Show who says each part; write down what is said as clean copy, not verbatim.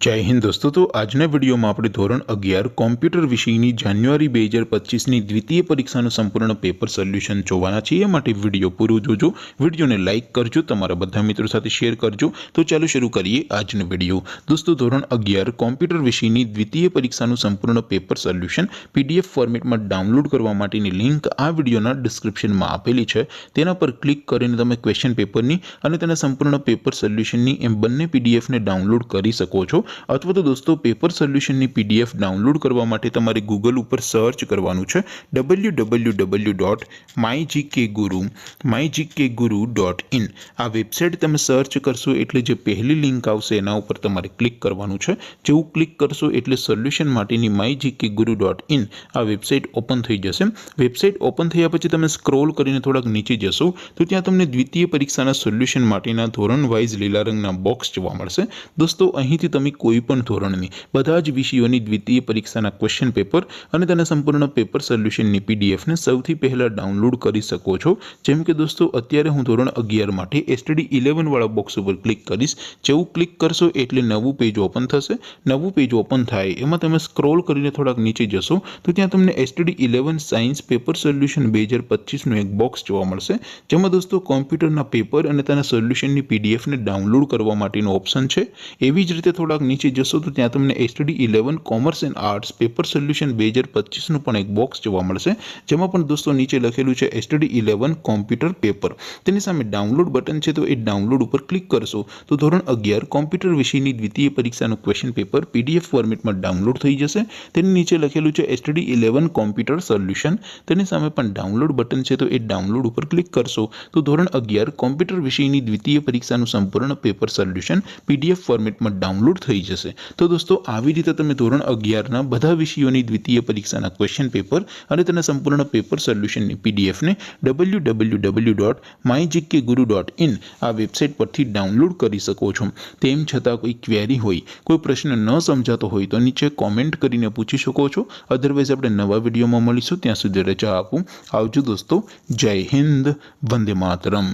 Speaker 1: जय हिंद दोस्तों। तो आजना वीडियो में આપણે ધોરણ 11 કોમ્પ્યુટર વિષયની જાન્યુઆરી 2025ની દ્વિતીય પરીક્ષાનું સંપૂર્ણ પેપર સોલ્યુશન જોવાના છે। એ માટે વિડિયો પૂરો જોજો, વિડિયોને લાઈક કરજો, તમારા બધા મિત્રો સાથે શેર કરજો। તો ચાલો શરૂ કરીએ આજનો વિડિયો। દોસ્તો ધોરણ 11 કોમ્પ્યુટર વિષયની દ્વિતીય પરીક્ષાનું સંપૂર્ણ પેપર સોલ્યુશન પીડીએફ ફોર્મેટમાં ડાઉનલોડ કરવા માટેની લિંક આ વિડિયોના ડિસ્ક્રિપ્શનમાં આપેલી છે। તેના પર ક્લિક કરીને તમે ક્વેશ્ચન પેપરની અને તેના સંપૂર્ણ પેપર સોલ્યુશનની એમ બંને પીડીએફને ડાઉનલોડ કરી શકો છો। अथवा तो दोस्तों पेपर सोल्यूशन की पीडीएफ डाउनलॉड करवा माटे तमारे गूगल पर सर्च करवानुं छे www.mygkguru.in। आ वेबसाइट तमे सर्च करशो एटले जे पहली लिंक आवशे एना उपर तमारे क्लिक करवानुं छे। जेवुं क्लिक करशो एटले सोल्यूशन माटेनी mygkguru.in आ वेबसाइट ओपन थई जशे। वेबसाइट ओपन थया पछी तमे स्क्रॉल करीने थोड़ाक नीचे जशो तो त्यां तमने द्वितीय परीक्षाना सोल्यूशन माटेना धोरण वाइज लीला रंगना बॉक्स जोवा मळशे। दोस्तों અહીંથી તમે કોઈપણ ધોરણની બધા જ વિષયોની દ્વિતીય પરીક્ષાના ક્વેશ્ચન પેપર અને તેના સંપૂર્ણ પેપર સોલ્યુશનની પીડીએફને સૌથી પહેલા ડાઉનલોડ કરી શકો છો। જેમ કે દોસ્તો અત્યારે હું ધોરણ 11 માટે એસટીડી 11 વાળા બોક્સ ઉપર ક્લિક કરીશ। જેવું ક્લિક કરશો એટલે નવું પેજ ઓપન થશે। નવું પેજ ઓપન થાય એમાં તમે સ્ક્રોલ કરીને થોડાક નીચે જશો તો ત્યાં તમને એસટીડી 11 સાયન્સ પેપર સોલ્યુશન 2025 નું એક બોક્સ જોવા મળશે, જેમાં દોસ્તો કોમ્પ્યુટરના પેપર અને તેના સોલ્યુશનની પીડીએફને ડાઉનલોડ કરવા માટેનો ઓપ્શન છે। એવી જ રીતે થોડાક नीचे जशो तो त्यां तमने STD 11 commerce and arts paper solution 2025 નું પણ એક બોક્સ જોવા મળશે, જેમાં પણ દોસ્તો નીચે લખેલું છે એસટીડી 11 કોમ્પ્યુટર પેપર। તેની સામે ડાઉનલોડ બટન છે, તો એ ડાઉનલોડ ઉપર ક્લિક કરશો તો ધોરણ 11 કોમ્પ્યુટર વિષયની દ્વિતીય પરીક્ષાનું ક્વેશ્ચન પેપર પીડીએફ ફોર્મેટમાં ડાઉનલોડ થઈ જશે। તેની નીચે લખેલું છે એસટીડી 11 કોમ્પ્યુટર સોલ્યુશન। તેની સામે પણ ડાઉનલોડ બટન છે, તો એ ડાઉનલોડ ઉપર ક્લિક કરશો તો ધોરણ 11 કોમ્પ્યુટર વિષયની દ્વિતીય પરીક્ષાનું સંપૂર્ણ પેપર સોલ્યુશન પીડીએફ ફોર્મેટમાં ડાઉનલોડ થઈ જશે। तो दोस्तों આવી રીતે તમે ધોરણ 11 ના બધા વિષયોની દ્વિતીય પરીક્ષાના ક્વેશ્ચન પેપર અને તેના સંપૂર્ણ પેપર સોલ્યુશનની પીડીએફ ને www.mygkguru.in આ વેબસાઇટ પરથી ડાઉનલોડ કરી શકો છો। તેમ છતાં કોઈ ક્વેરી હોય, કોઈ પ્રશ્ન ન સમજાતો હોય તો નીચે કોમેન્ટ કરીને પૂછી શકો છો। અધરવાઇઝ આપણે નવા વિડીયોમાં મળીશું, ત્યાં સુધી રજા આપું। આવજો દોસ્તો, જય હિન્દ, વંદે માતરમ।